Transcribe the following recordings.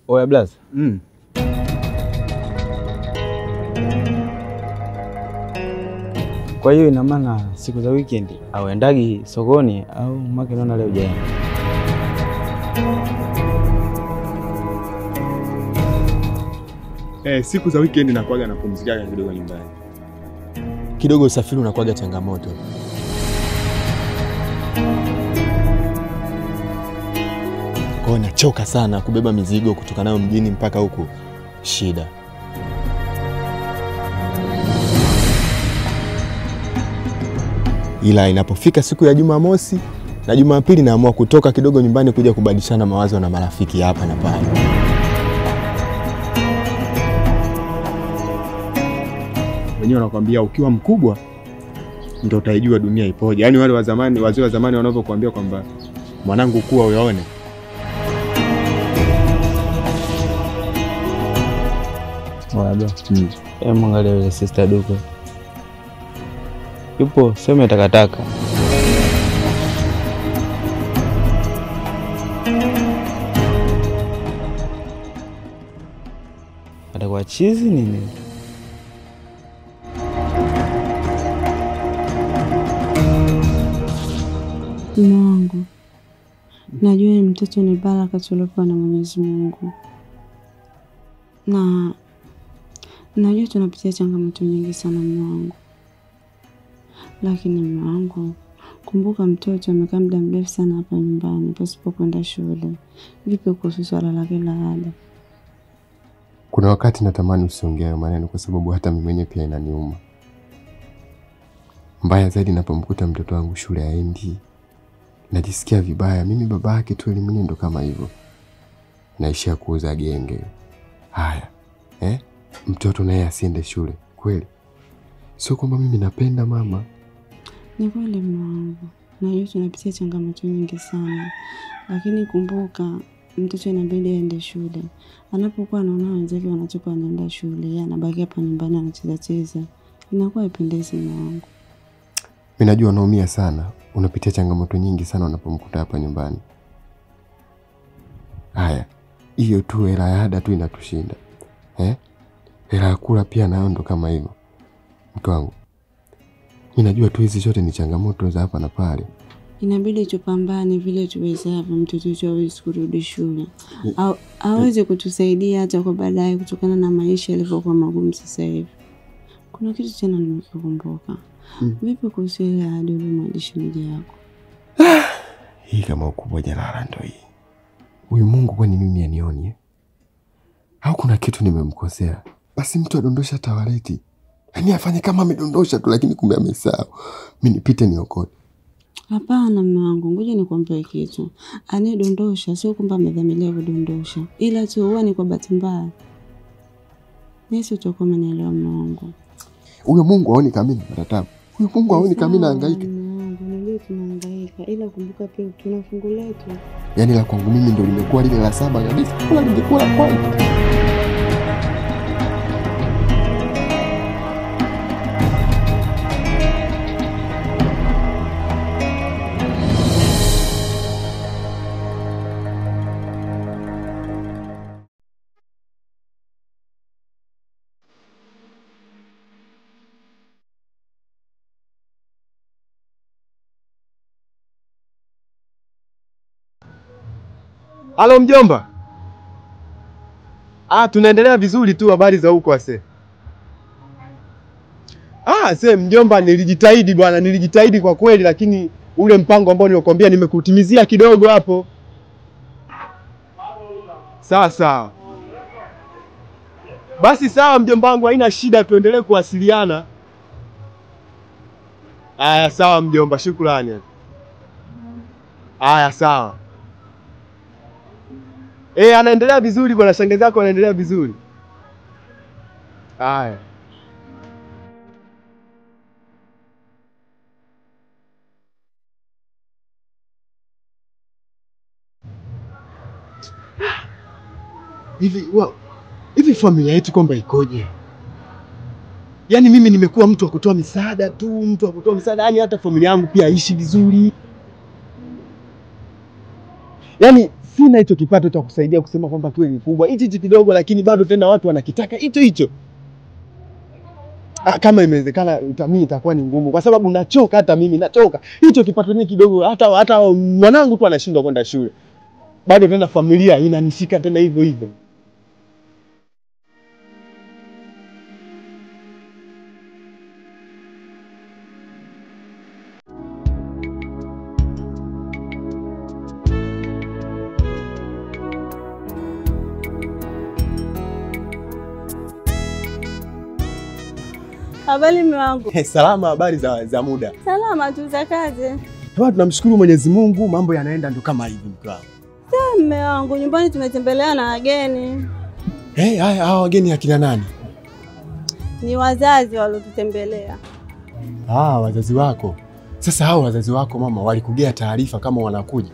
Oya blaza. Kwa hiyo ina maana siku za weekend auendagi sokoni au maki naona leo jana? Siku za weekend nakuaga napumzika kidogo nyumbani. Kidogo usafiri unakuaga changamoto. Kwa nachoka sana kubeba mizigo kutoka nayo mjini mpaka huku. Shida. Ila inapofika siku ya Jumamosi na Jumapili naamua kutoka kidogo nyumbani kuja kubadilishana mawazo na marafiki hapa na pale. Wenyewe wanakuambia ukiwa mkubwa ndio utaijua dunia ipoje. Yaani wale wa zamani, wazee wa zamani wanavyokuambia kwamba mwanangu kuwa uyaone. Bwana. Mwangalia yule sister Duko. Yupo sema takataka. Atakuwa chizi nini? Mungu. Najua ni mtoto ni baraka tulopewa na Mwenyezi Mungu. Na najua tunapitia changamoto nyingi sana Mungu. Lakini Mungu, kumbuka mtoto amekaa muda mrefu sana hapa nyumbani pasipo kwenda shule. Vipi kuhusu swala lake la ada? Kuna wakati natamani usiongee maneno kwa sababu hata mimi mwenyewe pia inaniuma. Mbaya zaidi napomkuta mtoto wangu shule haendi. Najisikia vibaya. Mimi baba yake tu elimu ndo kama hivyo. Naishia kuuza genge. Haya. Mtoto naye asiende shule. Kweli? Sio kwamba mimi napenda mama. Ni kweli Mungu. Najua tunapitia changamoto nyingi sana. Lakini kumbuka mtoto inabidi aende shule. Anapokuwa anaona wenzake wanatoka wanaenda shule, yeye anabaki hapa nyumbani anacheza. Inakuwa haipendezi Mungu. Mimi najua unaumia sana. Unapitia changamoto nyingi sana unapomkuta hapa nyumbani. Haya. Hiyo tu hela ya ada tu inatushinda. Hela ya kula pia nayo ndo kama hivyo. Mke wangu. Mimi najua tu hizi zote ni changamoto za hapa na pale. Inabidi tupambane vile tuwezavyo mtoto wetu aweze kurudi shule. Aweze kutusaidia hata kwa baadaye kutokana na maisha yalivyokuwa magumu sasa hivi. Kuna kitu tena nimekumbuka. Vipi kuhusu ile ahadi uliyomwahidi shemeji yako? Hii kama ukubwa jalala ndo hii. Huyu Mungu kwani mimi anioni? Au kuna kitu nimemkosea? Basi mtu adondosha tawaleti. Yaani afanye kama amedondosha tu lakini kumbe amesahau. Mimi nipite niokote. Hapana mwanangu, ngoja nikwambie kitu. Anedondosha sio kwamba amedhamiria kudondosha. Ila tu huwa ni kwa bahati mbaya. Nisi utakuwa umenielewa mwanangu. Huyo Mungu haoni kama mimi natatabu. Huyo Mungu haoni kama mimi nahangaika. Ndio tunahangaika ila kumbuka pia tuna fungu letu. Yaani la kwangu mimi ndio limekuwa lile la 7 kabisa. Kula ningekula kwanza. Halo mjomba. Tunaendelea vizuri tu, habari za huko ase. Mjomba nilijitahidi bwana, nilijitahidi kwa kweli lakini ule mpango ambao nilikwambia nimekutimizia kidogo hapo. Sawa. Basi sawa mjomba wangu, haina shida, tuendelee kuwasiliana. Sawa mjomba, shukrani. Sawa. Anaendelea vizuri bwana, shangazi yako anaendelea vizuri. Haya. Hivi familia yetu kwamba ikoje? Yaani mimi nimekuwa mtu wa kutoa misaada tu, yaani hata familia yangu pia aishi vizuri. Yaani sina hicho kipato cha kusaidia kusema kwamba kiwe kikubwa. Hichi kidogo lakini bado tena watu wanakitaka hicho. Kama imewezekana mimi itakuwa ni ngumu kwa sababu nachoka, hata mimi nachoka. Hicho kipato ni kidogo, hata mwanangu tu anashindwa kwenda shule. Bado tena familia inanishika tena hivyo. Habari mume wangu. Salama, habari za muda. Salama tu za kazi. Tunamshukuru Mwenyezi Mungu, mambo yanaenda ndo kama hivi mke wangu. Sawa mume wangu, nyumbani tumetembelewa na wageni. Hao wageni akina nani? Ni wazazi waliotutembelea. Wazazi wako. Sasa hao wazazi wako mama walikugea taarifa kama wanakuja?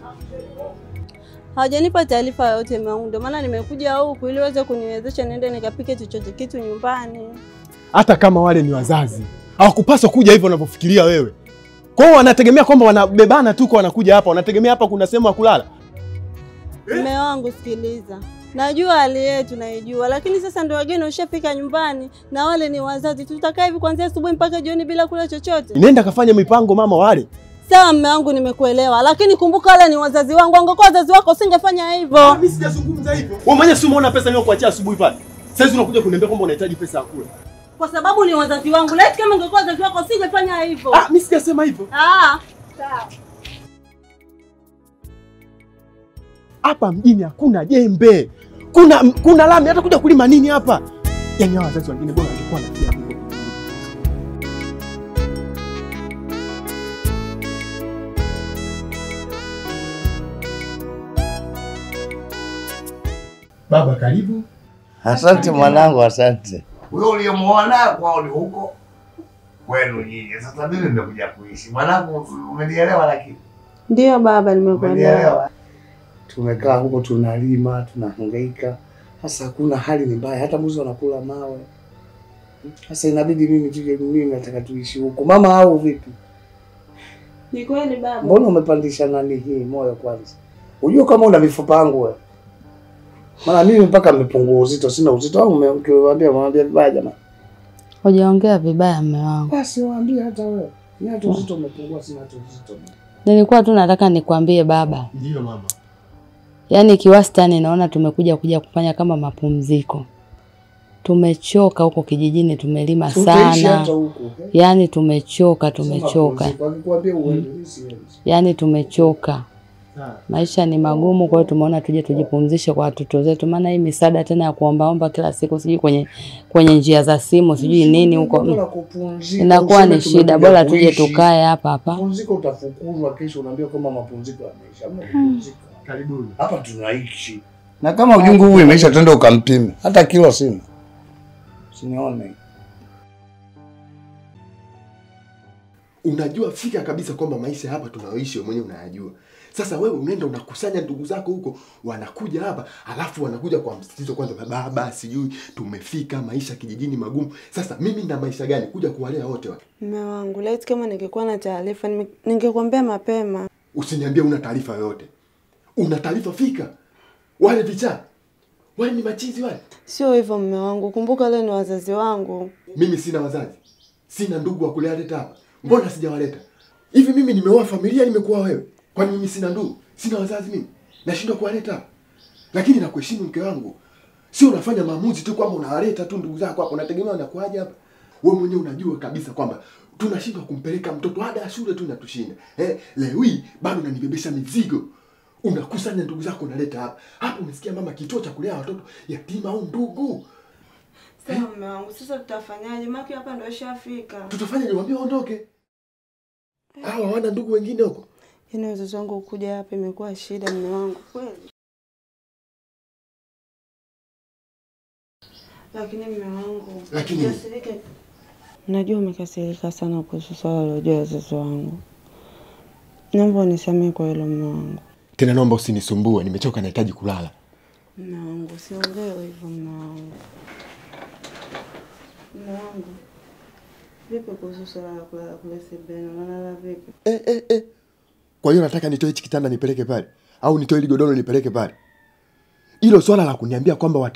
Hawajanipa taarifa yoyote mume wangu, ndio maana nimekuja huku ili waweze kuniwezesha niende nikapike chochote kitu nyumbani. Hata kama wale ni wazazi, hawakupaswa kuja hivyo unavyofikiria wewe. Kwa hiyo wanategemea kwamba wanabebana tu kwa wanakuja hapa, wanategemea hapa kuna sehemu ya kulala. Mume wangu sikiliza. Najua hali yetu naijua, lakini sasa ndio wageni washafika nyumbani na wale ni wazazi. Tutakaa hivi kuanzia asubuhi mpaka jioni bila kula chochote? Nenda kafanya mipango mama wale. Sawa mume wangu, nimekuelewa, lakini kumbuka wale ni wazazi wangu. Angekuwa wazazi wako usingefanya hivyo. Mimi sijazungumza hivyo. Wewe mwenyewe si umeona pesa niliyokuachia asubuhi pale? Sasa hivi unakuja kuniambia kwamba unahitaji pesa ya kula. Kwa sababu ni wazazi wangu. Laiti kama ungekuwa wazazi wako usingefanya hivyo. Mimi sijasema hivyo. Sawa. Hapa mjini hakuna jembe. Kuna lami, hata kuja kulima nini hapa? Yaani hao wazazi wengine bora walikuwa na kia hapo. Baba karibu. Asante mwanangu, asante. Wewe uliyemuona kwao ni huko kwenu nyinyi. Sasa mimi nimekuja kuishi. Mwanangu umenielewa lakini? Ndio baba, nimekuelewa. Tumekaa huko tunalima, tunahangaika. Sasa hakuna, hali ni mbaya, hata mbuzi wanakula mawe. Sasa inabidi mimi nataka tuishi huko. Mama au vipi? Ni kweli baba. Mbona umepandisha nani hii moyo kwanza? Unajua kama una mifupa yangu wewe. Maana mimi mpaka nimepungua uzito, sina uzito. Au mwambia vibaya jamani. Hujaongea vibaya mume wangu. Basi waambie hata wewe. Ni hata uzito umepungua, sina hata uzito. Nilikuwa tu nataka nikwambie baba. Ndio mama. Yaani kiwastani naona tumekuja kufanya kama mapumziko. Tumechoka huko kijijini, tumelima sana. Yaani tumechoka. Yaani tumechoka. Maisha ni magumu, kwa hiyo tumeona tuje tujipumzishe kwa watoto zetu, maana hii misaada tena ya kuombaomba kila siku sijui kwenye njia za simu sijui nini huko inakuwa ni shida. Bora tuje tukae hapa. Mapumziko utafukuzwa kesho, unaambia kama mapumziko yameisha. Mapumziko karibuni. Hapa tunaishi. Na kama ujungu huu imeisha, twende ukampime. Hata kilo sina. Sinione. Unajua fika kabisa kwamba maisha hapa tunaoishi wewe mwenyewe unayajua. Sasa wewe unaenda unakusanya ndugu zako huko, wanakuja hapa, alafu wanakuja kwa msitizo kwanza, baba sijui tumefika, maisha kijijini magumu. Sasa mimi na maisha gani kuja kuwalea wote wake? Mume wangu, laiti kama ningekuwa na taarifa ningekwambia mapema. Usiniambie una taarifa yoyote. Una taarifa fika. Wale vichaa. Wale ni machizi wale. Sio hivyo mume wangu, kumbuka wale ni wazazi wangu. Mimi sina wazazi. Sina ndugu wa kuleta hapa. Mbona sijawaleta? Hivi mimi nimeoa familia, nimekuwa wewe. Kwani mimi sina ndugu? Sina wazazi mimi? Nashindwa kuwaleta? Lakini nakuheshimu mke wangu. Sio unafanya maamuzi tu kwamba unawaleta tu ndugu zako hapo, unategemea wanakuaje hapa? Wewe mwenyewe unajua kabisa kwamba tunashindwa kumpeleka mtoto ada ya shule tu inatushinda. Leo hii bado unanibebesha mizigo. Unakusanya ndugu zako unaleta hapa. Hapo umesikia mama kituo cha kulea watoto yatima au ndugu? Sawa mume wangu, sasa tutafanyaje? Maki hapa ndio shafika. Tutafanya niwaambie waondoke. Hawa hawana ndugu wengine huko. Yaani wazazi wangu kuja hapa imekuwa shida mume wangu kweli. Lakini mume wangu, najua umekasirika sana kuhusu swala la wazazi wangu. Naomba unisamehe kwa hilo mume wangu. Tena naomba usinisumbue, nimechoka nahitaji kulala. Mume wangu, siongee hivyo mume wangu. Mume wangu, vipi kuhusu swala la kulala kule sebuleni? Unalala vipi? Kwa hiyo nataka nitoe hichi kitanda nipeleke pale. au nitoe ile godoro nipeleke pale? Hilo swala la kuniambia kwamba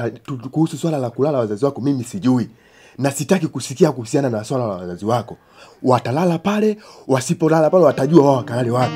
kuhusu swala la kulala wazazi wako mimi sijui. Na sitaki kusikia kuhusiana na swala la wazazi wako. Watalala pale, wasipolala pale watajua wao wakalale wapi.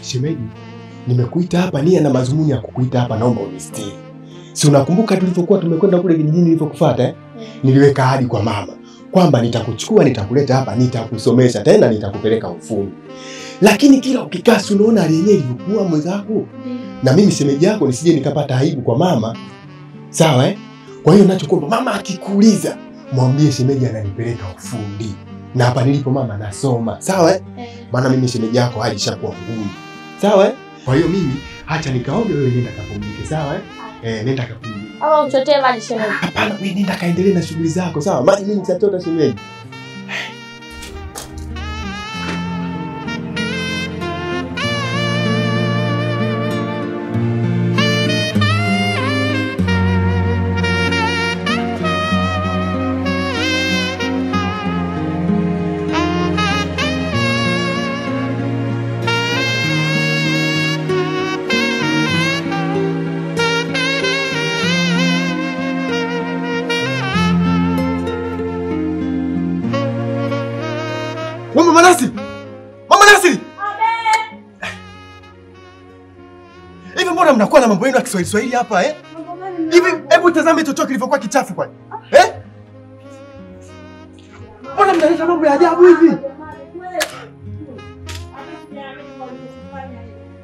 Shemeji, nimekuita hapa nia na mazumuni ya kukuita hapa, naomba unistiri. Si unakumbuka tulipokuwa tumekwenda kule kijijini nilipokufuata Niliweka ahadi kwa mama kwamba nitakuchukua, nitakuleta hapa, nitakusomesha tena nitakupeleka ufundi. Lakini kila ukikaa unaona aliyenyewe ilikuwa mwenzako. Na mimi shemeji yako nisije nikapata aibu kwa mama. Sawa Kwa hiyo ninachokuomba mama akikuuliza, mwambie shemeji ananipeleka ufundi. Na hapa nilipo mama nasoma. Sawa Maana mimi shemeji yako hali ishakuwa ngumu. Sawa Kwa hiyo mimi acha nikaoge, wewe nenda kapumzike. Sawa nenda kapumzike. Ama uchotee maji shemeji. Hapana, wewe nenda kaendelee na shughuli zako. Sawa? Maji mimi nitachota shemeji. Mama Nasri! Mama Nasri! Hivi mbona mnakuwa na mambo yenu ya Kiswahili hapa Hivi hebu tazame chochote kilivyokuwa kichafu kwani? Mbona mnaleta mambo ya ajabu hivi?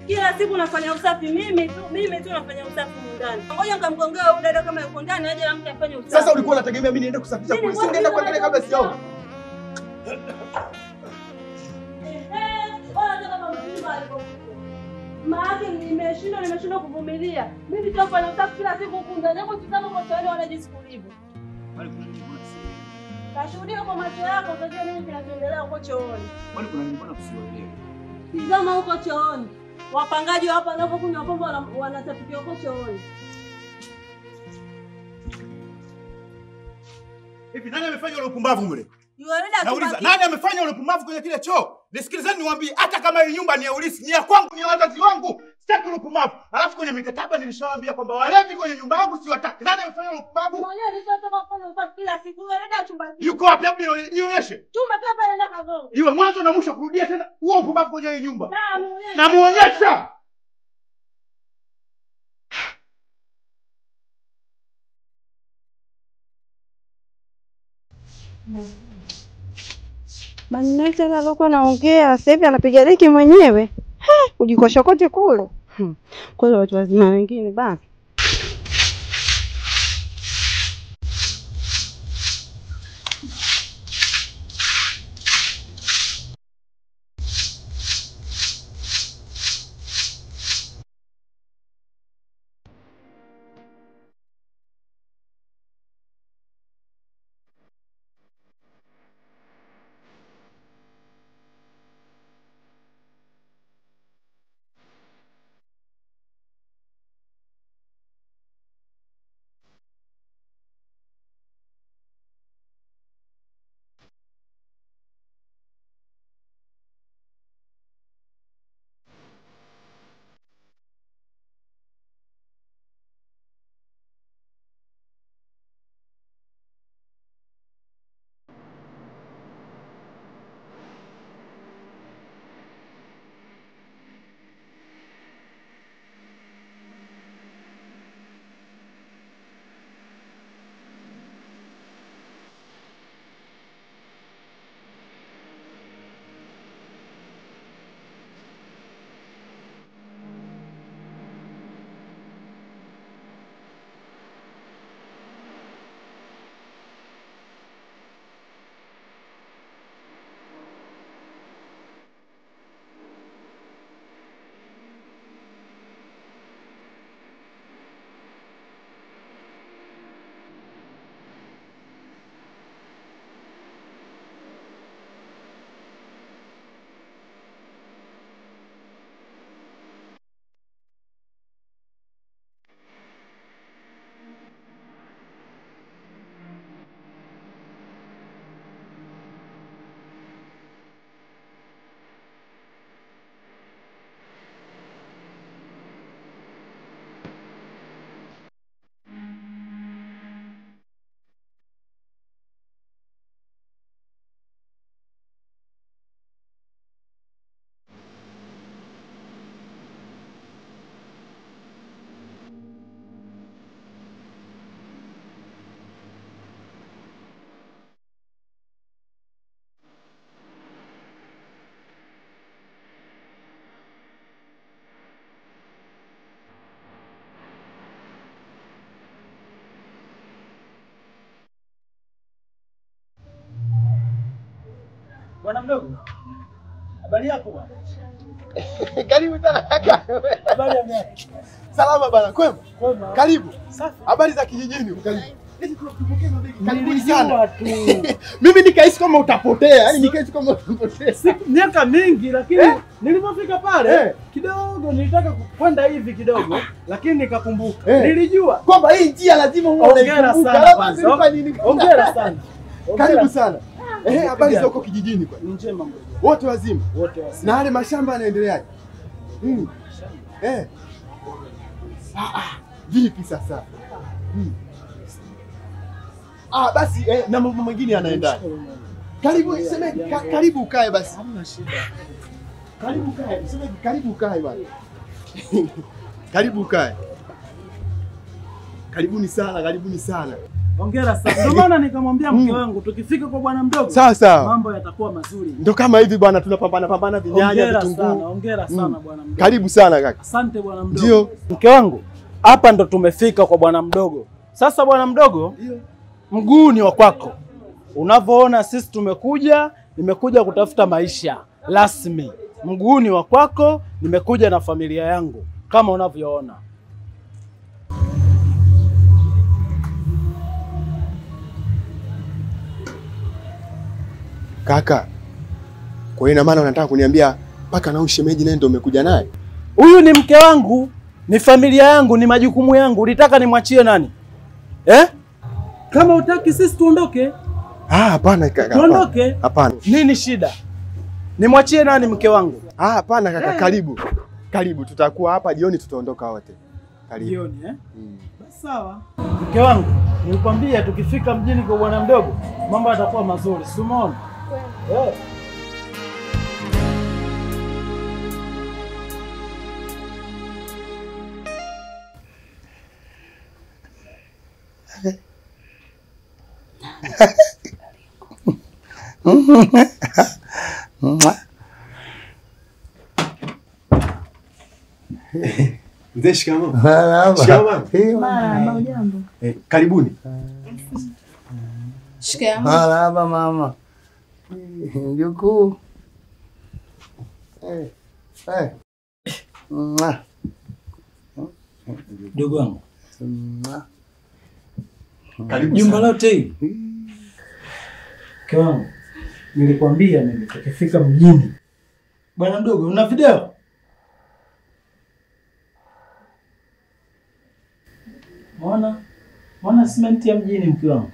Kila siku nafanya usafi mimi tu nafanya usafi ndani. Ngoja nikamgongea huyu dada kama yuko ndani aje na mtu afanye usafi. Sasa ulikuwa unategemea mimi niende kusafisha polisi, nienda kuangalia kabla sijaoga? Maana nimeshindwa kuvumilia. Mimi tutafanya usafi kila siku huko ndani. Hapo tutama kwa wale wanajisikulivyo. Wale kuna nini mbona sielewi? Kashuhudia kwa macho yako utajua nini kinachoendelea huko chooni. Wale kuna nini mbona sielewi? Tizama huko chooni. Wapangaji hapa wanapokunywa pombe wanatafikia huko chooni. Hivi nani amefanya ule upumbavu mle? Nauliza, nani amefanya ule upumbavu kwenye kile choo? Nisikilizeni niwaambie, hata kama hii nyumba ni ya ulisi, ni ya kwangu, ni ya wazazi wangu. Sitaki ule upumbavu. Alafu kwenye mikataba nilishawaambia kwamba walevi kwenye nyumba yangu siwataki. Nani amefanya ule upumbavu? Mwenyewe nilitoka kufanya usafi kila siku. Unaenda chumbani. Yuko wapi? Hebu nionyeshe. Chumba hapa naenda kazongo. Iwe mwanzo na mwisho kurudia tena huo upumbavu kwenye hii nyumba. Na muonyesha. Maneno alikuwa anaongea sasa hivi anapiga deki mwenyewe. Ujikoshokote kule. Kwa hiyo watu wazima wengine basi. Bwana mdogo. Habari yako bwana? Karibu sana kaka. Habari ya mwana. Salama bwana, kwema? Kwema. Karibu. Safi. Habari za kijijini? Karibu. Karibuni sana. Mimi nikahisi kama utapotea, yani nikahisi kama utapotea. Miaka mingi lakini nilipofika pale kidogo nilitaka kwenda hivi kidogo lakini nikakumbuka. Nilijua kwamba hii njia lazima uone. Hongera sana kwanza. Hongera sana. Karibu sana. Habari za huko kijijini kwa? Ni njema. Wote wazima? Wote wazima. Na yale mashamba yanaendeleaje? Vipi sasa? Basi na mambo mengine yanaenda. Karibu nisemeni, karibu ukae basi. Hamna shida. Karibu ukae, nisemeni karibu ukae bwana. Karibu ukae. Karibuni sana, karibuni sana. Hongera sana. Ndio maana nikamwambia mke wangu tukifika kwa bwana mdogo sawa mambo yatakuwa mazuri. Ndio kama hivi bwana, tunapambana vinyanya, vitunguu. Hongera sana bwana mdogo. Karibu sana kaka. Asante bwana mdogo. Ndio. Mke wangu, hapa ndo tumefika kwa bwana mdogo. Sasa bwana mdogo, mguu ni wa kwako. Unavyoona sisi nimekuja kutafuta maisha rasmi. Mguu ni wa kwako, nimekuja na familia yangu kama unavyoona. Kaka, kwa ina maana unataka kuniambia paka na ushemeji naye ndio umekuja naye? Huyu ni mke wangu, ni familia yangu, ni majukumu yangu. Ulitaka nimwachie nani? Kama utaki sisi tuondoke. Hapana kaka. Tuondoke? Hapana. Nini shida? Nimwachie nani mke wangu? Hapana kaka, karibu. Karibu, tutakuwa hapa jioni, tutaondoka wote. Karibu. Jioni Sawa. Mke wangu, nilikwambia tukifika mjini kwa bwana mdogo, mambo yatakuwa mazuri. Si umeona? Mzee, shikamoo. Marahaba. Shikamoo. Hujambo? Karibuni. Shikamoo. Marahaba mama. Mjukuu. Ndugu wangu. Karibu. Jumba lote hili. Mke wangu, nilikwambia mimi tukifika mjini. Bwana mdogo, una video? Mwana simenti ya mjini mke wangu.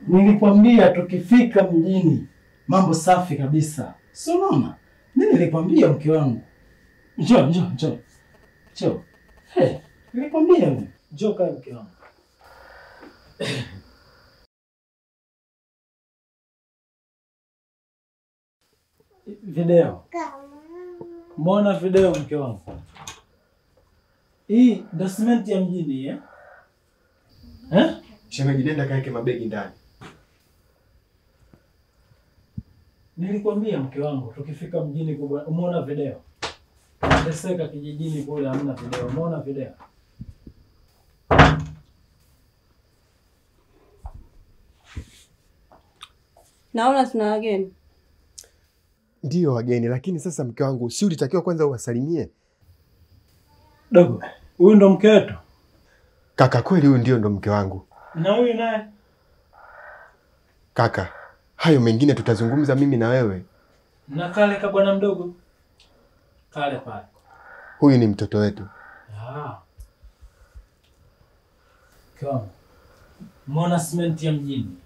Nilikwambia tukifika mjini mambo safi kabisa. Sio unaona? Mimi nilikwambia mke wangu. Njoo. Nilikwambia mimi. Njoo kaa mke wangu. Video. Mbona video mke wangu? Hii ndo simenti ya mjini Shemeji, nenda kaeke mabegi ndani. Nilikwambia mke wangu tukifika mjini kwa umeona video. Deseka kijijini kule hamna video. Umeona video? Naona tuna wageni. Ndio wageni, lakini sasa mke wangu, si ulitakiwa kwanza uwasalimie? Dogo, huyu ndo mke wetu? Kaka, kweli huyu ndio ndo mke wangu. Na huyu naye? Kaka, hayo mengine tutazungumza mimi na wewe. Na kale ka bwana mdogo? Kale pale. Huyu ni mtoto wetu. Kwa mbona simenti ya mjini?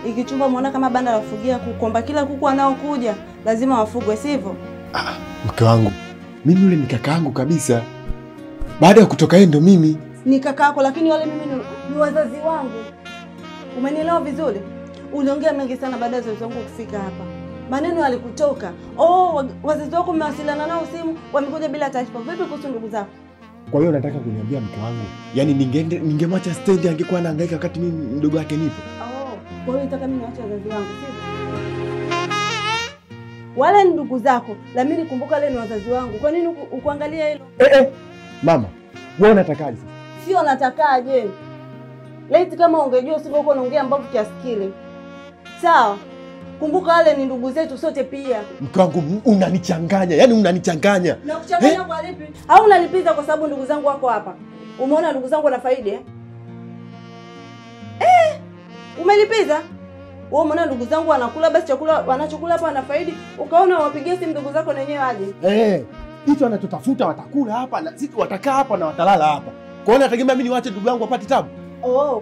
Ikichumba umeona kama banda la kufugia kuku, kwamba kila kuku anaokuja lazima wafugwe, sivyo? Mke wangu, mimi yule ni kaka yangu kabisa. Baada ya kutoka yeye ndo mimi. Ni kaka yako, lakini wale mimi ni wazazi wangu. Umenielewa vizuri? Uliongea mengi sana baada ya wazazi wangu kufika hapa. Maneno yalikutoka. Wazazi wako mmewasiliana nao simu, wamekuja bila taarifa. Vipi kuhusu ndugu zako? Kwa hiyo nataka kuniambia mke wangu, yani ningemwacha stendi angekuwa anahangaika wakati mimi mdogo wake nipo. Kwa hiyo nataka mimi niache wazazi wangu, sivyo? Wale ni ndugu zako, lakini kumbuka wale ni wazazi wangu. Kwa nini ukuangalia hilo? Mama, wewe unatakaje? Sio natakaje. Laiti kama ungejua usivyokuwa unaongea ambapo kiasi kile. Sawa? Kumbuka wale ni ndugu zetu sote pia. Mke wangu unanichanganya, yani unanichanganya. Na kuchanganya kwa lipi? Au unalipiza kwa sababu ndugu zangu wako hapa? Umeona ndugu zangu wana faida? Umelipiza? Wewe umeona ndugu zangu wanakula, basi chakula wanachokula hapa wana faida. Ukaona wapigie simu ndugu zako na wenyewe aje. Hicho anachotafuta watakula hapa na sisi watakaa hapa na watalala hapa. Kwa hiyo nategemea mimi niwache ndugu yangu apate tabu.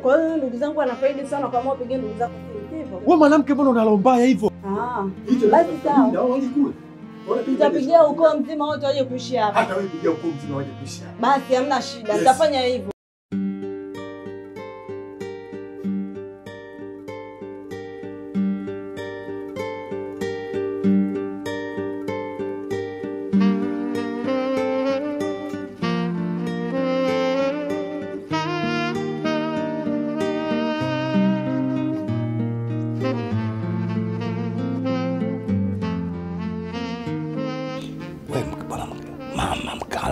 Kwa hiyo ndugu zangu wana faida sana kama wapige ndugu zako hivyo. Wewe mwanamke mbona unalombaya hivyo? Basi sawa. Nitapigia ukoo mzima wote waje kuishi hapa. Hata wewe pigia ukoo mzima waje kuishi hapa. Basi hamna shida, nitafanya hivyo.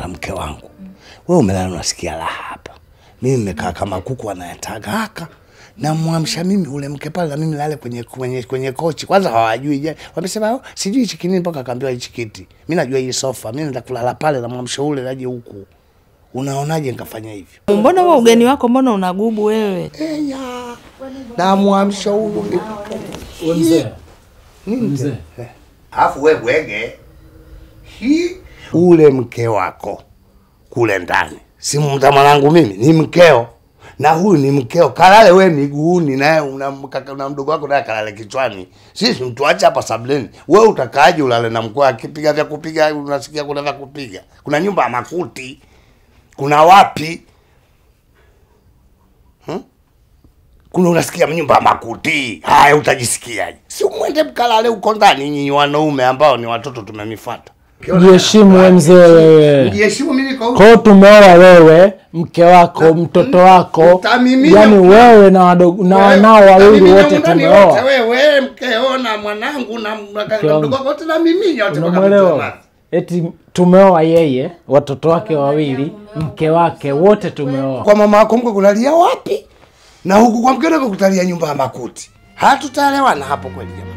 Mke wangu, wewe umelala unasikia la hapa. Mimi nimekaa kama kuku anayetaga haka. Na muamsha mimi ule mke pale na mimi lale kwenye kochi. Kwanza hawajui je. Wamesema sijui hichi kinini mpaka akaambiwa hichi kiti. Mimi najua hii sofa. Mimi nataka kulala pale na muamsha ule aje huku. Unaonaje nikafanya hivyo? Mbona wewe ugeni wako mbona unagubu wewe? Na muamsha ule. Wewe mzee. Mzee. Alafu wewe wege. Ule mke wako kule ndani. Si mwanangu mimi, ni mkeo. Na huyu ni mkeo. Kalale wewe miguuni naye una mdogo wako naye kalale kichwani. Sisi mtuache hapa sableni. Wewe utakaaje ulale na mkeo akipiga vya kupiga, unasikia kuna vya kupiga. Kuna nyumba ya makuti. Kuna wapi? Kuna unasikia nyumba ya makuti. Haya utajisikiaje? Si mwende mkalale uko ndani nyinyi wanaume ambao ni watoto tumemifuata. Jiheshimu wewe mzee wewe. Jiheshimu mimi kwa kwa tumeoa wewe, mke wako, mtoto wako. Yaani wewe na wadogo na wanao wawili wote tumeoa. Wewe mkeo na mwanangu na mdogo wako wote na mimi wote tumeoa. Eti tumeoa yeye, watoto wake wawili, mke wake wote tumeoa. Kwa mama wako mko kulalia wapi? Na huku kwa mkeo wako kutalia nyumba ya makuti. Hatutaelewana hapo kweli jamaa.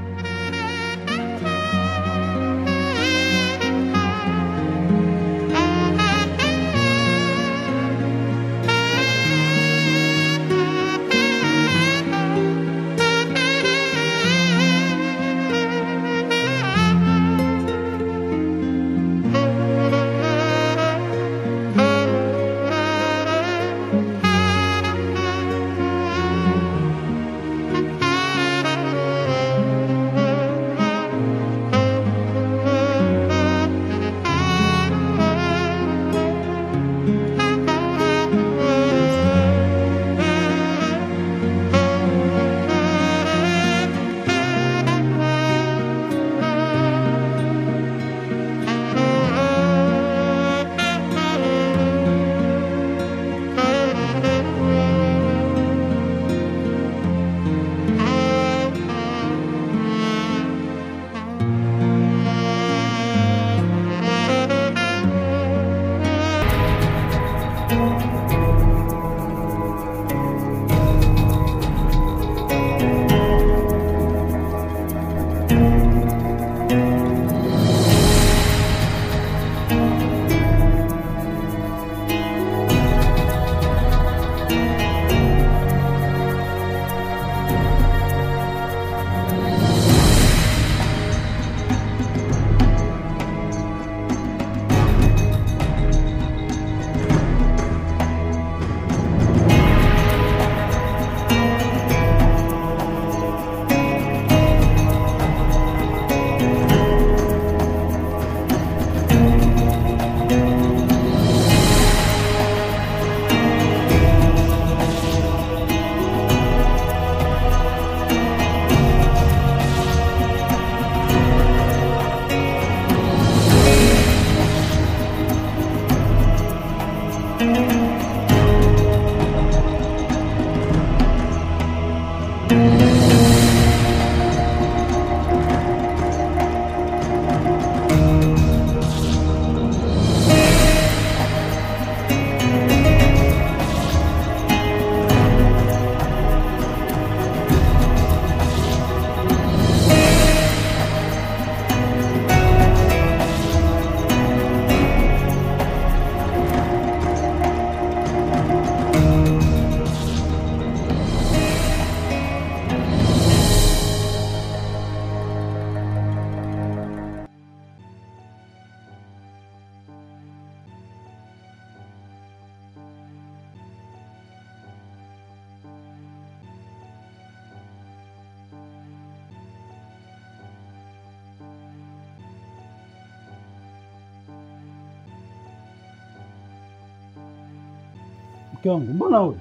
Mke wangu, mbona uli?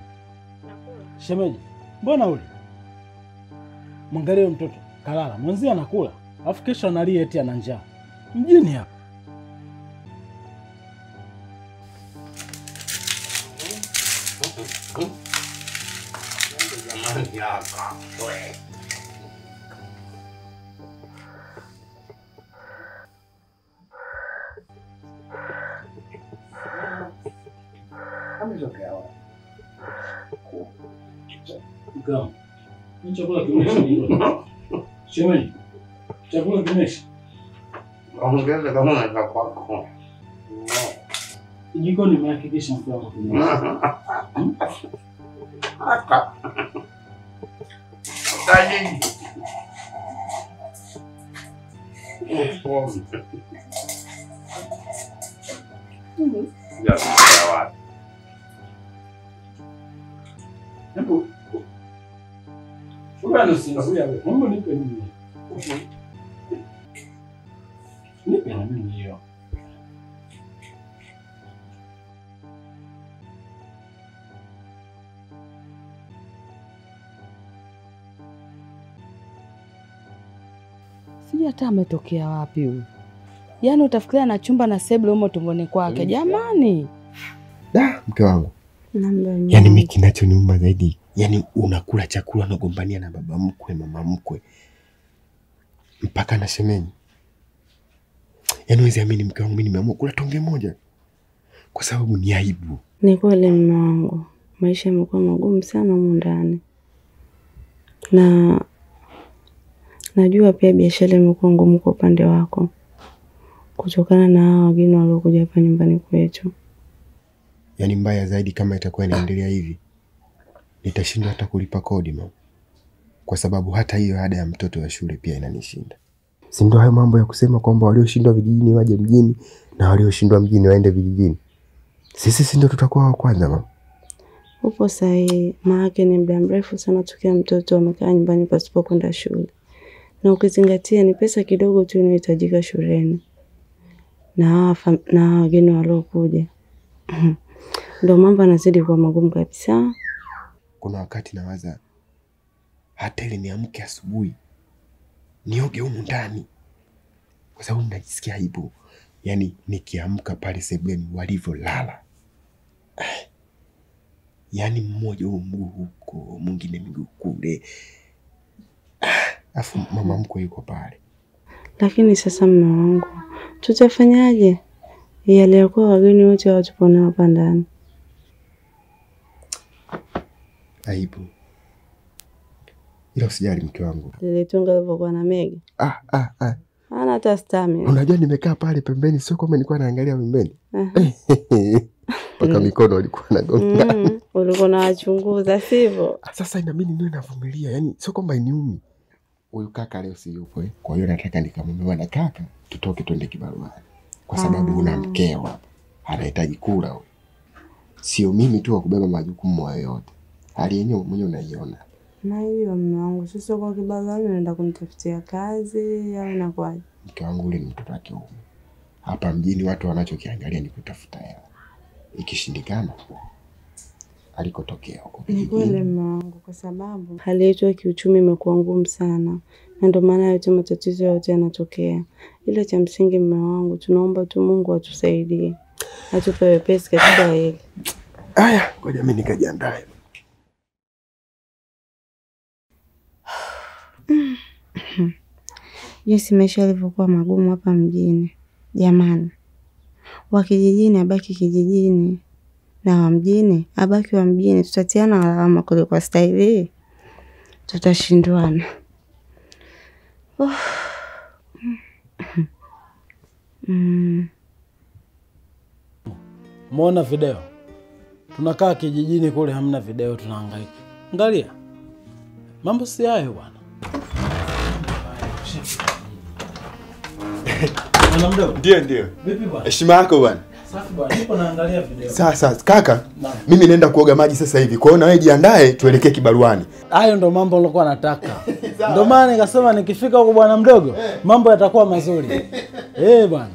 Shemeji, mbona uli? Mwangalie mtoto, kalala. Mwenzi anakula, alafu kesho analia eti ana njaa. Mjini hapa. Jamani hapa. Mkao, ni chakula kimesha. Shemeji, chakula kimesha. Ongeza kama unataka kwako. Jikoni nimehakikisha mkao kimesha. Hata. Tani. Ya, sawa. Hebu. Bwana sinakuja wewe. Mungu nipe nini? Nipe na mimi hiyo. Sijui hata ametokea wapi huyu. Yaani utafikiria na chumba na sebule humo tumboni kwake. Jamani. Da, mke wangu. Namba. Yaani mimi kinachoniuma zaidi, yaani unakula chakula unagombania na baba mkwe, mama mkwe. Mpaka na shemeji. Yaani huwezi amini mke wangu, mimi nimeamua kula tonge moja. Kwa sababu ni aibu. Ni kweli mume wangu. Maisha yamekuwa magumu sana humu ndani. Na najua pia biashara imekuwa ngumu kwa upande wako. Kutokana na hao wageni waliokuja hapa nyumbani kwetu. Yaani mbaya zaidi kama itakuwa inaendelea hivi, nitashindwa hata kulipa kodi mama. Kwa sababu hata hiyo ada ya mtoto wa shule pia inanishinda. Si ndio hayo mambo ya kusema kwamba walioshindwa vijijini waje mjini na walioshindwa mjini waende vijijini? Sisi si ndio tutakuwa wa kwanza mama? Upo sahihi. Maana ni muda mrefu sana tukia mtoto amekaa nyumbani pasipo kwenda shule. Na ukizingatia ni pesa kidogo tu inayohitajika shuleni. Na wageni waliokuja. Ndio mambo yanazidi kuwa magumu kabisa. Kuna wakati nawaza hata ile niamke asubuhi nioge humu ndani, kwa sababu najisikia aibu. Yaani nikiamka pale sebuleni walivyolala, yaani mmoja mguu huko mwingine mguu kule, afu mama mkwe yuko pale. Lakini sasa mume wangu, tutafanyaje? Yale yalikuwa wageni wote watupo nao hapa ndani. Aibu. Ila usijali mke wangu. Lile tonga lilivyokuwa na Megi. Hana hata stamina. Unajua nimekaa pale pembeni, sio kama nilikuwa naangalia pembeni. Paka mikono ilikuwa inagonga. Ulikuwa unachunguza sivyo? Sasa inabidi niwe navumilia, yaani sio kwamba iniumi. Huyu kaka leo si yupo Kwa hiyo nataka nikamwambie na kaka tutoke twende kibaruani. Kwa sababu una mkeo hapa. Anahitaji kula huyo. Sio mimi tu wa kubeba majukumu hayo yote. Hali yenyewe mwenyewe unaiona. Na hiyo mume wangu, sasa kwa kibaruani unaenda kunitafutia kazi au inakuwaje? Mke wangu ule ni mtoto wake huyo. Hapa mjini watu wanachokiangalia ni kutafuta hela. Ikishindikana alikotokea huko. Ni kweli mume wangu, kwa sababu hali yetu ya kiuchumi imekuwa ngumu sana. Na ndio maana yote matatizo yote yanatokea. Ila cha msingi mume wangu, tunaomba tu Mungu atusaidie. Atupe wepesi katika hili. Haya, ngoja mimi nikajiandae. Jinsi maisha yalivyokuwa magumu hapa mjini. Jamani. Wa kijijini abaki kijijini. Na wa mjini abaki wa mjini. Tutatiana lawama kule kwa staili. Tutashindwana. Muona video. Tunakaa kijijini kule hamna video tunahangaika. Angalia. Mambo si hayo bwana. Ndio. Vipi bwana? Heshima yako bwana. Safi bwana. Nipo naangalia video. Sasa kaka, mimi naenda kuoga maji sasa hivi. Kwa hiyo na wewe jiandae tuelekee kibaruani. Hayo ndo mambo nilikuwa nataka. Ndio maana nikasema nikifika huko bwana mdogo, mambo yatakuwa mazuri. Bwana.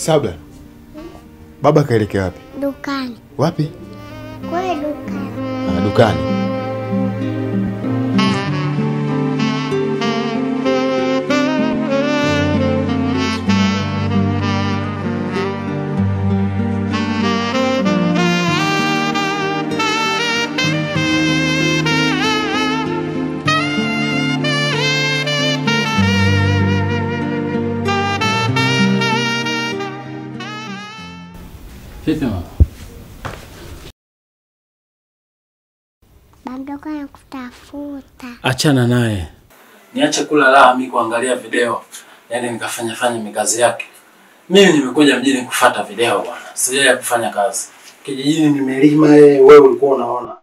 Sabla. Baba kaelekea wapi? Dukani. Wapi? Kule dukani. Dukani. Vipi mama? Bamdogo anakutafuta. Achana naye. Niache kula raha mimi kuangalia video. Yaani nikafanya mikazi yake. Mimi nimekuja mjini kufuata video bwana. Sijaja kufanya kazi. Kijijini nimelima wewe ulikuwa unaona.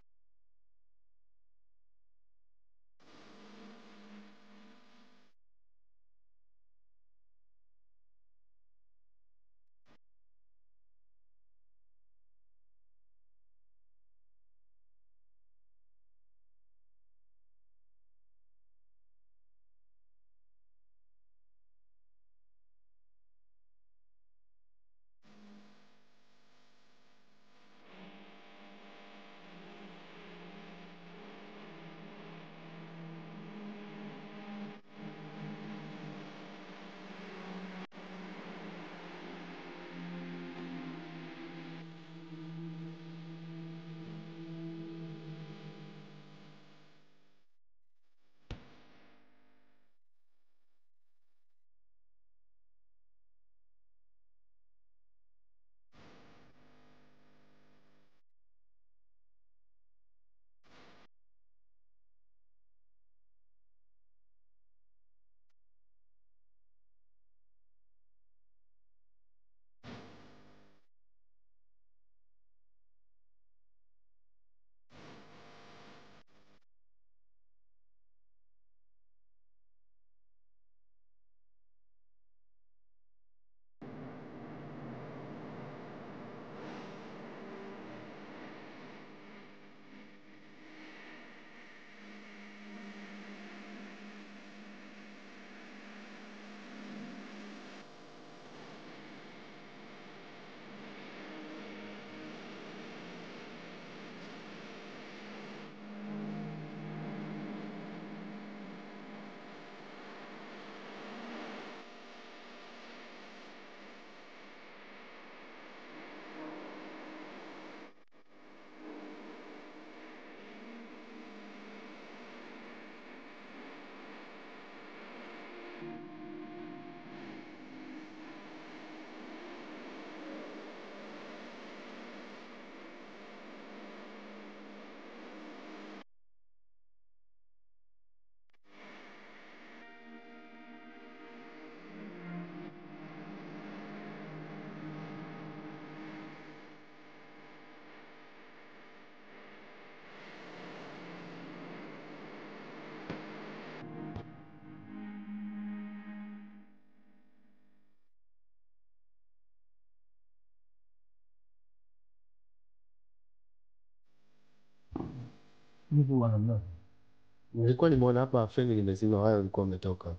Nilikuwa nimeona hapa feni limezima, wao walikuwa wametoka.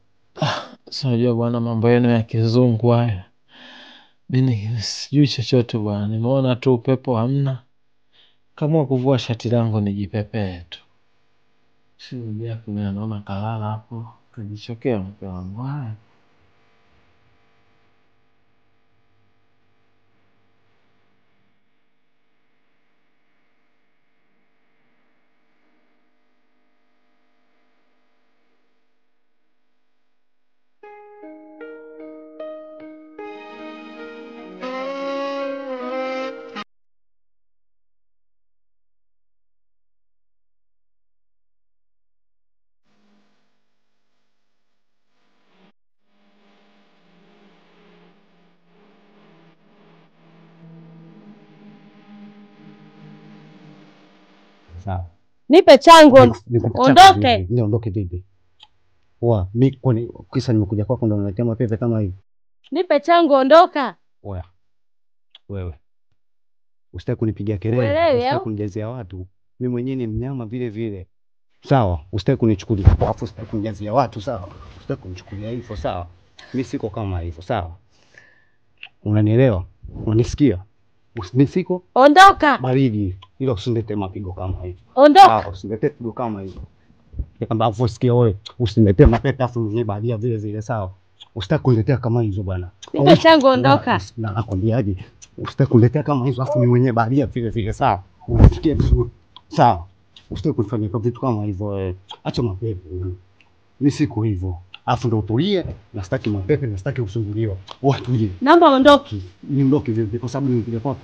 Unajua bwana mambo yenu ya kizungu haya. Mimi sijui chochote bwana. Nimeona tu upepo hamna. Kama kuvua shati langu nijipepee tu. Sio kuna naona kalala hapo. Kujichokea mke wangu. Haya. Sawa. Nipe changu ondoke. Niondoke vipi? Mimi kwani kisa nimekuja kwako ndo unaletea mapepe kama hivi? Nipe changu ondoka. Wewe. Usitaki kunipigia kelele, usitaki kunijazia watu. Mimi mwenyewe ni mnyama vile vile. Sawa, usitaki kunichukulia. Alafu usitaki kunijazia watu, sawa? Usitaki kunichukulia hivyo, sawa? Mimi siko kama hivyo, sawa? Unanielewa? Unanisikia? Usinisiko? Ondoka. Baridi. Ila usinilete mapigo kama hivi. Ondoka. Usinilete pigo kama hivi. Kama usikia wewe, usinilete mapepe afu mwenyewe badia vile vile sawa. Usitaki kuniletea kama hizo bwana. Nipe changu ondoka. Na nakwambiaje? Usitaki kuniletea kama hizo afu mimi mwenyewe badia vile vile sawa. Unasikia vizuri. Sawa. Usitaki kunifanyia vitu kama hivyo. Acha mapepe. Mimi siko hivyo. Afu ndo utulie, na sitaki mapepe, na sitaki kusumbuliwa. Wewe tulie. Naomba ondoki. Niondoke vipi kwa sababu nimekuja kwako.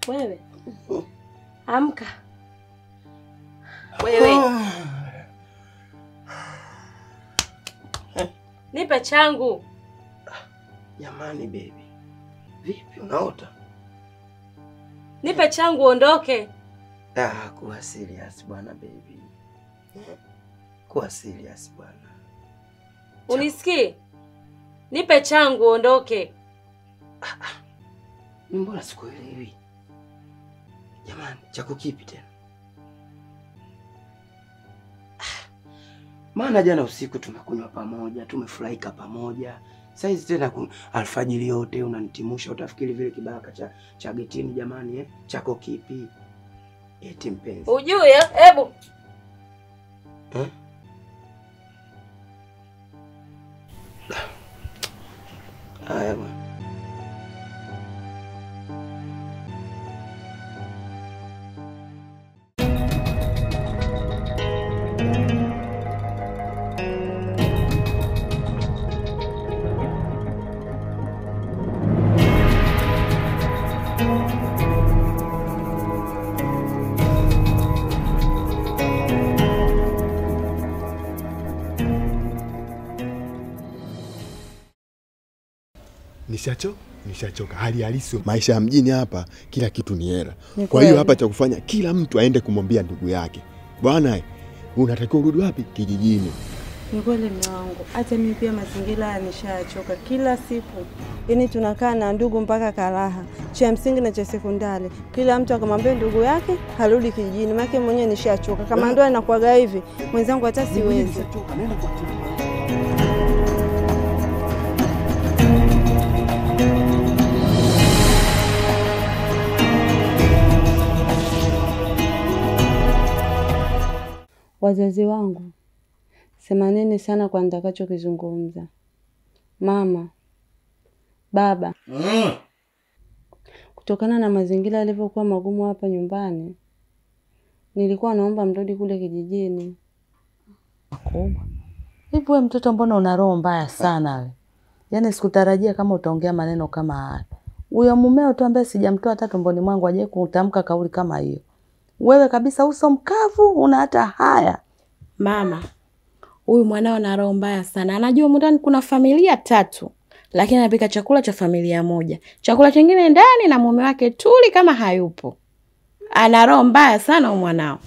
Wewe. Amka. Wewe. Nipe changu. Jamani baby. Vipi unaota? Nipe changu ondoke. Kuwa serious bwana baby. Kuwa serious bwana. Unisikii? Nipe changu ondoke. Mbona sikuelewi? Jamani, chako kipi tena? Maana jana usiku tumekunywa pamoja, tumefurahika pamoja. Saizi tena alfajiri yote unanitimusha, utafikiri vile kibaka cha getini jamani Chako kipi? Eti mpenzi. Ujue, hebu. Haya bwana. Nishachoka. Hali halisi maisha ya mjini hapa, kila kitu ni hela. Kwa hiyo hapa cha kufanya kila mtu aende kumwambia ndugu yake, bwana unatakiwa urudi wapi? Kijijini. Ni kweli mume wangu, hata mimi pia mazingira nishachoka kila siku. Yaani tunakaa na ndugu mpaka karaha, cha msingi na cha sekondari. Kila mtu akamwambia ndugu yake harudi kijijini, maana mwenyewe nishachoka. Kama ndio anakuaga hivi, mwenzangu hata siwezi. Wazazi wangu, semaneni sana kwa nitakachokizungumza. Mama, baba, kutokana na mazingira yalivyokuwa magumu hapa nyumbani, nilikuwa naomba mrudi kule kijijini. Hivi wewe mtoto mbona una roho mbaya sana wewe? Yaani sikutarajia kama utaongea maneno kama haya. Huyo mumeo tu ambaye sijamtoa hata tumboni mwangu aje kutamka kauli kama hiyo. Wewe kabisa uso mkavu, una hata haya. Mama, huyu mwanao ana roho mbaya sana. Anajua ndani kuna familia 3, lakini anapika chakula cha familia moja. Chakula kingine ndani na mume wake tuli kama hayupo. Ana roho mbaya sana huyu mwanao.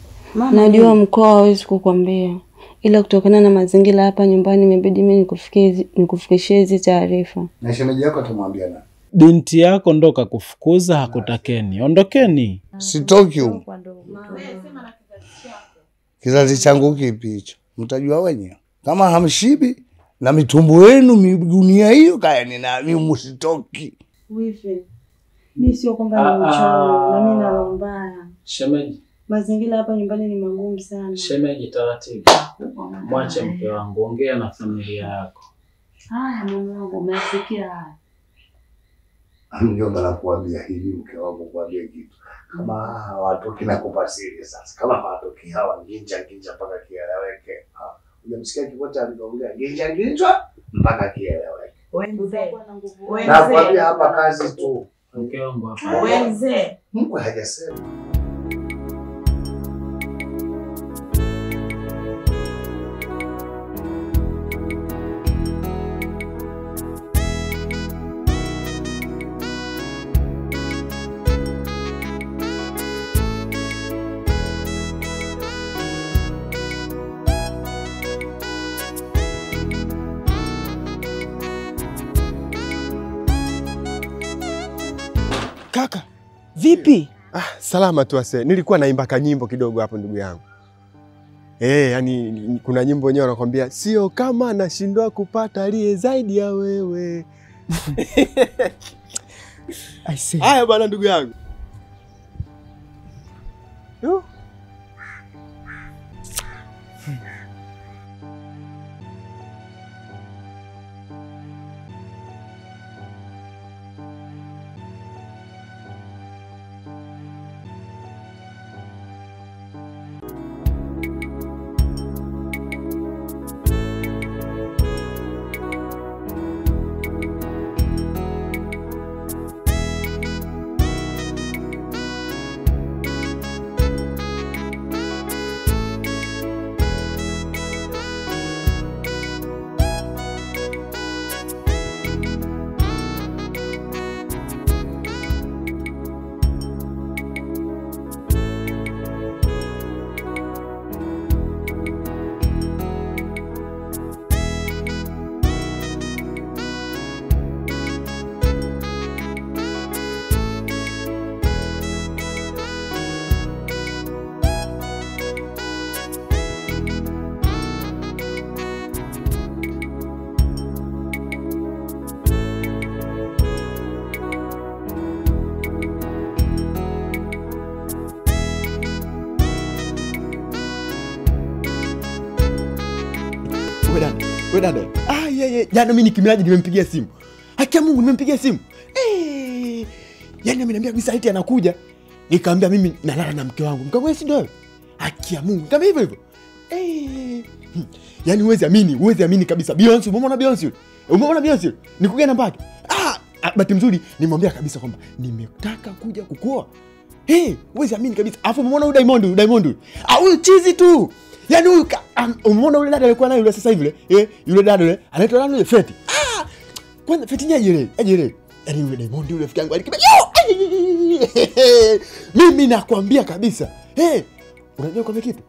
Najua mkoa hawezi kukwambia, ila kutokana na mazingira hapa nyumbani imebidi mimi nikufikishie hizi taarifa. Na shemeji yako atamwambia nani? Binti yako ndo kakufukuza, hakutakeni. Ondokeni. Sitoki huko. Kizazi changu kipi hicho? Mtajua wenyewe. Kama hamshibi na mitumbo yenu dunia hiyo kaya nina mimi msitoki. Wifi. Mimi sio kwamba ni mchoyo, na mimi na roho mbaya. Shemeji, Mazingira hapa nyumbani ni magumu sana. Shemeji, taratibu. Mwache mke wangu, ongea na familia yako. Haya mume wangu, umesikia haya? Mjomba, nakuambia hivi mke wangu, kuambia kitu. Kama watu kinakupa siri sasa. Kama hawatoki hawa nginja mpaka kieleweke. Unamsikia kipote aliongea nginja mpaka kieleweke. Wewe mzee. Nakwambia hapa kazi tu. Mke wangu hapa. Wewe mzee. Mungu hajasema. Kaka, vipi? Salama tu ase. Nilikuwa naimba kanyimbo kidogo hapo ndugu yangu. Yani kuna nyimbo wenyewe wanakuambia sio kama nashindwa kupata aliye zaidi ya wewe. I see. Haya bwana ndugu yangu. Wewe dada. Jana mimi nikimlaji nimempigia simu. Haki ya Mungu nimempigia simu. Yaani ameniambia kabisa eti anakuja. Nikamwambia mimi nalala na mke wangu. Mke wangu si ndio? Haki ya Mungu. Kama hivyo hivyo. Yaani huwezi amini kabisa. Beyonce, umeona Beyonce? Umeona Beyonce? Nikugia namba yake. Bahati nzuri nimwambia kabisa kwamba nimetaka kuja kukuoa. Huwezi amini kabisa. Alafu umeona huyu Diamond. Huyu chizi tu. Yaani huyu umeona yule dada alikuwa naye yule sasa hivi yule dada yule anaitwa nani yule Feti. Kwanza Feti aje ile. Yaani yule Diamond yule rafiki yangu alikiba. Mimi nakwambia kabisa. Unajua kwa kitu?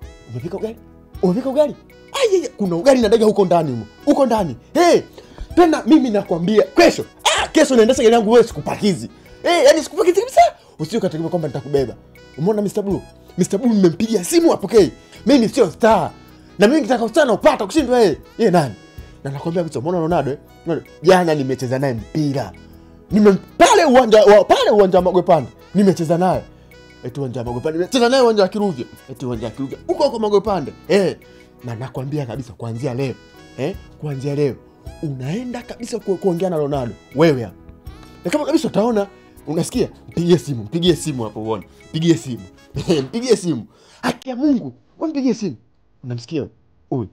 Umepika ugali? Kuna ugali na daga huko ndani. Huko ndani. Tena mimi nakwambia kesho naendesha gari yangu wewe sikupakizi. Yaani sikupakizi kabisa. Usije ukategemea kwamba nitakubeba. Umeona Mr. Blue? Mr. Blue nimempigia simu apokee. Mimi sio star. Na mimi nikitaka star na upata kushindwa yeye nani? Na nakwambia kitu, umeona Ronaldo jana nimecheza naye mpira. Pale uwanja wa Magwepande. Nimecheza naye. Eti uwanja wa Magwepande. Nimecheza naye uwanja wa Kiruvya. Eti uwanja wa Kiruvya. Huko Magwepande. Na nakwambia kabisa kuanzia leo. Kuanzia leo unaenda kabisa kuongea na Ronaldo. Wewe hapa. Na kama kabisa utaona, unasikia? Mpigie simu hapo uone. Mpigie simu. Haki ya Mungu. Mpigie simu. Unamsikia? Huyu.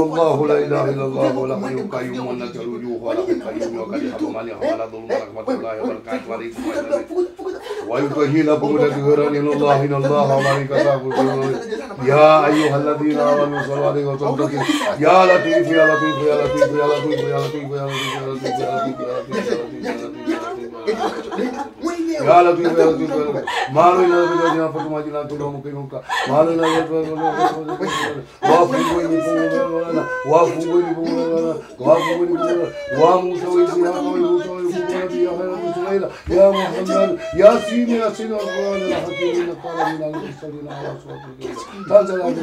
الله لا اله الا الله ولا حي القيوم والنجر الوجوه ولا القيوم وقد حرمني ولا ظلم ورحمه الله وبركاته عليكم ويطهر بيوتكم غير الله إن الله وملائكته يا أيها الذين آمنوا صلوا عليه وسلموا يا لطيف يا لطيف يا لطيف يا لطيف يا لطيف يا لطيف يا لطيف يا لطيف مالو إلى بلادنا فتما جنا كلهم مكينوكا مالو إلى يا محمد يا سيدي يا سيدي القرآن الحكيم إنك قال من المرسلين على صراط المستقيم تنزل على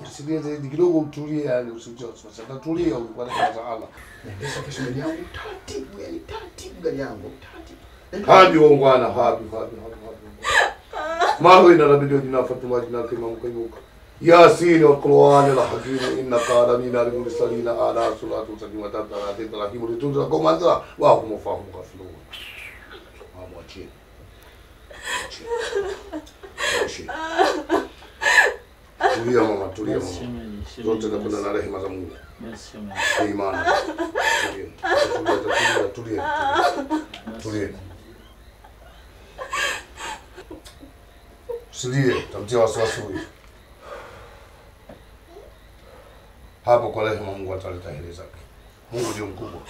usilie zaidi kidogo, utulie, yani usijoe sasa. Tatulia kwa Allah. Nendesha kesho gari yangu taratibu, yani taratibu gari yangu taratibu. Habi wongwana, habi. Mawe na nabii jina Fatuma jina kima mkayuka. Yasin al-Qur'an al-Hakim innaka lamina al-mursalin ala salatu wa tabaraka rahim litunza komanza wa hum fahamu ghafilun. Amwachi. Tulia mama, tulia mama. Zote zapenda na rehema za Mungu. Imani. Tulia. Usilie, tamtia wasiwasi huyu. Hapo kwa rehema Mungu ataleta heri zake. Mungu ndio mkubwa.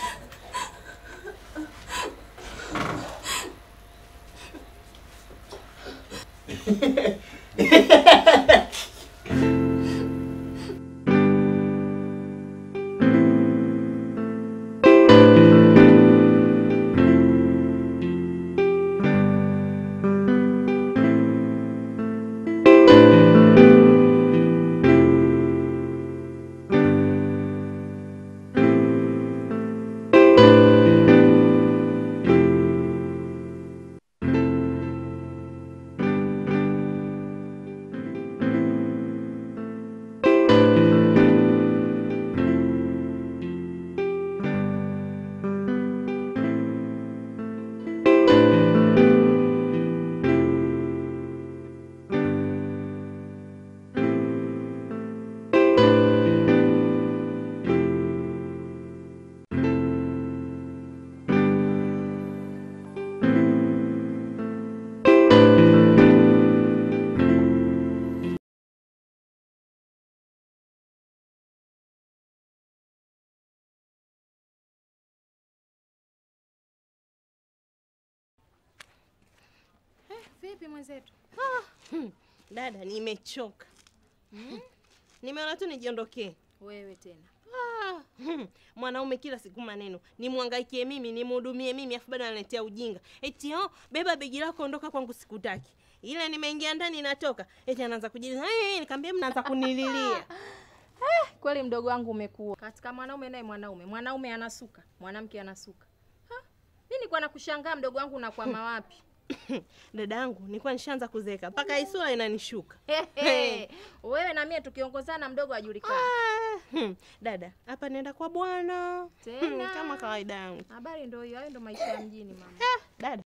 Vipi mwenzetu? Dada, nimechoka. Nimeona tu nijiondokee. Wewe tena. Mwanaume kila siku maneno. Nimwangaikie mimi, nimhudumie mimi, afu bado analetea ujinga. Eti beba begi lako ondoka kwangu sikutaki. Ile nimeingia ndani natoka. Eti anaanza kujiuliza, nikamwambia mnaanza kunililia. Kweli mdogo wangu umekuwa. Katika mwanaume naye mwanaume anasuka, mwanamke anasuka. Mimi nilikuwa nakushangaa mdogo wangu unakwama wapi? Dadangu, nilikuwa nishaanza kuzeka. Paka isura inanishuka. Wewe na mimi tukiongozana mdogo ajulikana. Dada, hapa nenda kwa bwana. Tena kama kawaida yangu. Habari ndio hiyo, hayo ndio maisha ya mjini mama. Dada.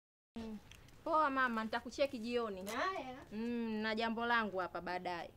Poa mama, nitakucheki jioni. Haya. Na jambo langu hapa baadaye.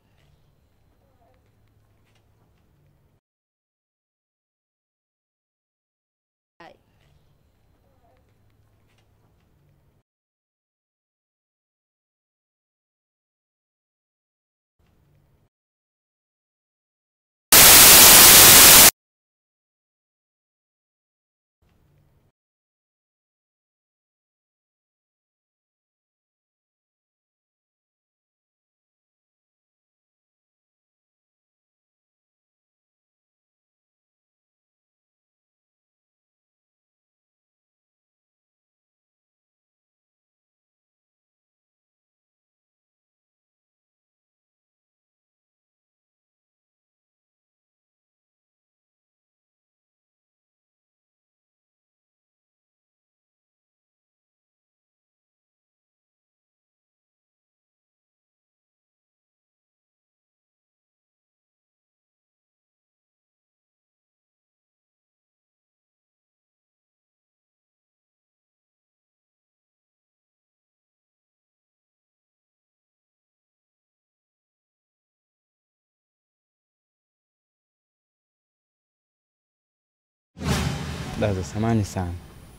Daza, samani sana,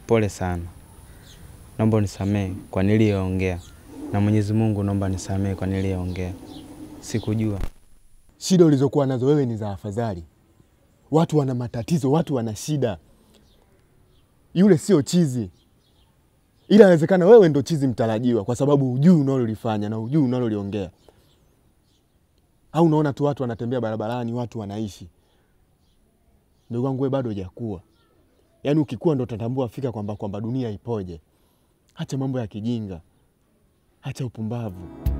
pole sana, naomba unisamehe kwa niliyoongea, na Mwenyezi Mungu naomba nisamehe kwa niliyoongea. Sikujua. Shida ulizokuwa nazo wewe ni za afadhali. Watu wana matatizo, watu wana shida. Yule sio chizi, ila inawezekana wewe ndo chizi mtarajiwa, kwa sababu hujui unalolifanya na hujui unaloliongea. Au unaona tu watu wanatembea barabarani, watu wanaishi. Ndugu wangu, wewe bado hujakua. Yaani ukikua ndo utatambua fika kwamba dunia ipoje. Acha mambo ya kijinga, acha upumbavu.